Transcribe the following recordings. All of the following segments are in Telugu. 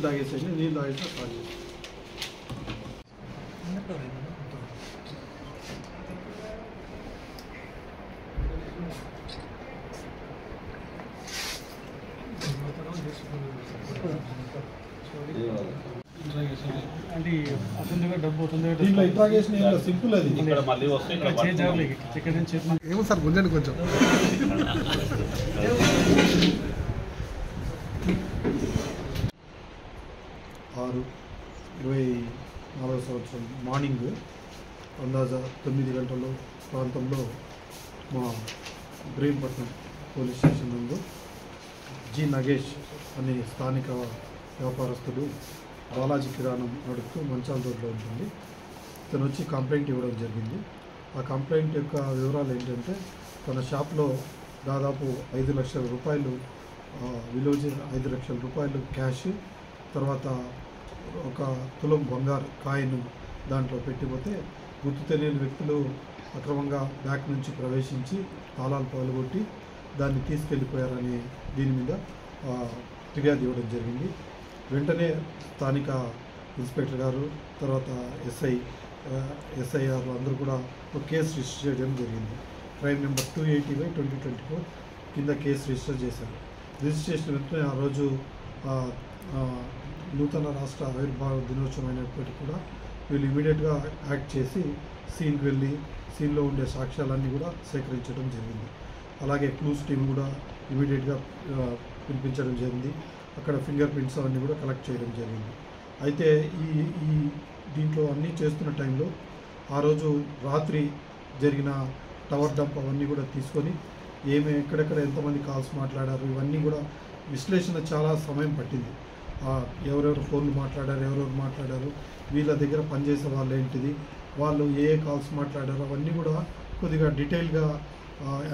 తాగేసేయండి, నీళ్ళు తాగేస్తే చాలు. అంటే అతని డబ్బు దీంట్లో ఇంట్రాగేషన్ సింపుల్ అది. ఏమో సార్ గుంజండి కొంచెం. 6/24 మార్నింగ్ అందాజా 9 గంటల ప్రాంతంలో మా ఇబ్రహీంపట్నం పోలీస్ స్టేషన్ నందు జి నగేష్ అనే స్థానిక వ్యాపారస్తుడు బాలాజీ కిరాణం నడుపుతూ మంచాల రోడ్లో ఉంటుంది. తను వచ్చి కంప్లైంట్ ఇవ్వడం జరిగింది. ఆ కంప్లైంట్ యొక్క వివరాలు ఏంటంటే, తన షాప్లో దాదాపు 5 లక్షల రూపాయలు విలువ 5 లక్షల రూపాయలు క్యాష్, తర్వాత ఒక తులం బంగారు కాయిన్ దాంట్లో పెట్టిపోతే గుర్తు తెలియని వ్యక్తులు అక్రమంగా బ్యాక్ నుంచి ప్రవేశించి తాళాలు పగలగొట్టి దాన్ని తీసుకెళ్ళిపోయారని దీని మీద ఫిర్యాదు ఇవ్వడం జరిగింది. వెంటనే స్థానిక ఇన్స్పెక్టర్ గారు, తర్వాత ఎస్ఐఆర్ అందరూ కూడా ఒక కేసు రిజిస్టర్ చేయడం జరిగింది. క్రైమ్ నెంబర్ 280/2024 కింద కేసు రిజిస్టర్ చేశారు. రిజిస్ట్రేషన్ వెంటనే ఆ రోజు నూతన రాష్ట్ర ఆవిర్భావ దినోత్సవం అయినప్పటికీ కూడా వీళ్ళు ఇమీడియట్గా యాక్ట్ చేసి సీన్కి వెళ్ళి సీన్లో ఉండే సాక్ష్యాలన్నీ కూడా సేకరించడం జరిగింది. అలాగే క్లూస్ టీమ్ కూడా ఇమీడియట్గా పిలిపించడం జరిగింది. అక్కడ ఫింగర్ ప్రింట్స్ అవన్నీ కూడా కలెక్ట్ చేయడం జరిగింది. అయితే ఈ దీంట్లో అన్నీ చేస్తున్న టైంలో ఆ రోజు రాత్రి జరిగిన టవర్ డంప్ అవన్నీ కూడా తీసుకొని ఎక్కడెక్కడ ఎంతమంది కాల్స్ మాట్లాడారు ఇవన్నీ కూడా విశ్లేషణ చాలా సమయం పట్టింది. ఎవరెవరు ఫోన్లు మాట్లాడారు, ఎవరెవరు మాట్లాడారు, వీళ్ళ దగ్గర పనిచేసే వాళ్ళు ఏంటిది, వాళ్ళు ఏ కాల్స్ మాట్లాడారు అవన్నీ కూడా కొద్దిగా డీటెయిల్గా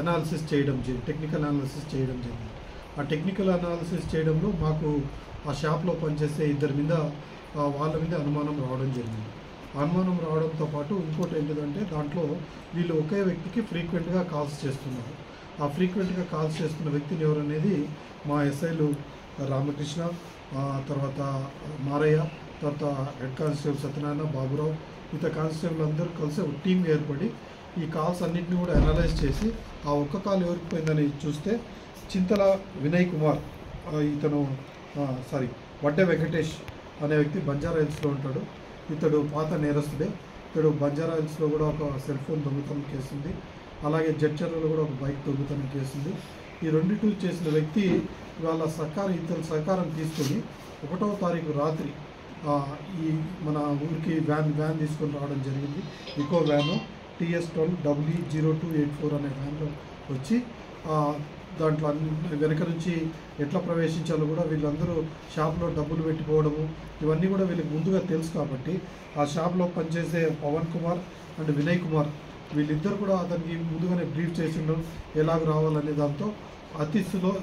అనాలిసిస్ చేయడం జరిగింది, టెక్నికల్ అనాలిసిస్ చేయడం జరిగింది. ఆ టెక్నికల్ అనాలిసిస్ చేయడంలో మాకు ఆ షాప్లో పనిచేసే ఇద్దరి మీద వాళ్ళ మీద అనుమానం రావడం జరిగింది. అనుమానం రావడంతో పాటు ఇంకోటి ఏంటిదంటే, దాంట్లో వీళ్ళు ఒకే వ్యక్తికి ఫ్రీక్వెంట్గా కాల్స్ చేస్తున్నారు. ఆ ఫ్రీక్వెంట్గా కాల్స్ చేస్తున్న వ్యక్తిని ఎవరనేది మా ఎస్ఐలు రామకృష్ణ, తర్వాత మారయ్య, తర్వాత హెడ్ కానిస్టేబుల్ సత్యనారాయణ, బాబురావు, మిగతా కానిస్టేబుల్ అందరూ కలిసి ఒక టీం ఏర్పడి ఈ కాల్స్ అన్నింటినీ కూడా అనలైజ్ చేసి ఆ ఒక్క కాల్ ఎవరికి పోయిందని చూస్తే చింతల వినయ్ కుమార్, ఇతను వడ్డే వెంకటేష్ అనే వ్యక్తి బంజారా హిల్స్లో ఉంటాడు. ఇతడు పాత నేరస్తుడే. ఇతడు బంజారా హిల్స్లో కూడా ఒక సెల్ ఫోన్ దొంగతనం కేసు ఉంది. అలాగే జడ్చర్లలో కూడా ఒక బైక్ దొంగతనం కేసు ఉంది. ఈ రెండిటి చేసిన వ్యక్తి వాళ్ళ ఇతర సహకారం తీసుకొని 1వ తారీఖు రాత్రి ఈ మన ఊరికి వ్యాన్ తీసుకొని రావడం జరిగింది. ఇకో వ్యాను TS12WE0284 అనే వ్యాన్లో వచ్చి దాంట్లో వెనక నుంచి ఎట్లా ప్రవేశించాలో కూడా వీళ్ళందరూ షాప్లో డబ్బులు పెట్టిపోవడము ఇవన్నీ కూడా వీళ్ళకి ముందుగా తెలుసు. కాబట్టి ఆ షాప్లో పనిచేసే పవన్ కుమార్ అండ్ వినయ్ కుమార్ వీళ్ళిద్దరు కూడా అతనికి ముందుగానే బ్రీఫ్ చేసిండ్రు ఎలాగ రావాలనే దాంతో అతి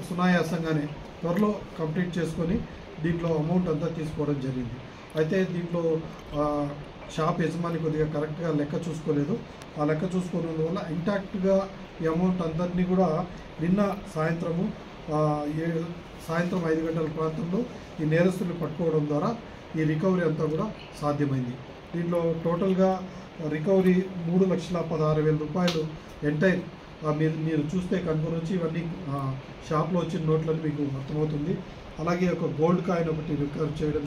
సునాయాసంగానే త్వరలో కంప్లీట్ చేసుకొని దీంట్లో అమౌంట్ అంతా తీసుకోవడం జరిగింది. అయితే దీంట్లో షాప్ యజమాని కొద్దిగా కరెక్ట్గా లెక్క చూసుకోలేదు. ఆ లెక్క చూసుకోవడం ఇంటాక్ట్గా ఈ అమౌంట్ అందరినీ కూడా నిన్న సాయంత్రం 5 గంటల ప్రాంతంలో ఈ నేరస్తులు పట్టుకోవడం ద్వారా ఈ రికవరీ అంతా కూడా సాధ్యమైంది. దీంట్లో టోటల్గా రికవరీ 3,16,000 రూపాయలు ఎంటైర్ మీరు చూస్తే కనుక వచ్చి ఇవన్నీ షాప్లో వచ్చిన నోట్లని మీకు అర్థమవుతుంది. అలాగే ఒక గోల్డ్ కాయిన్ ఒకటి రికవర్ చేయడం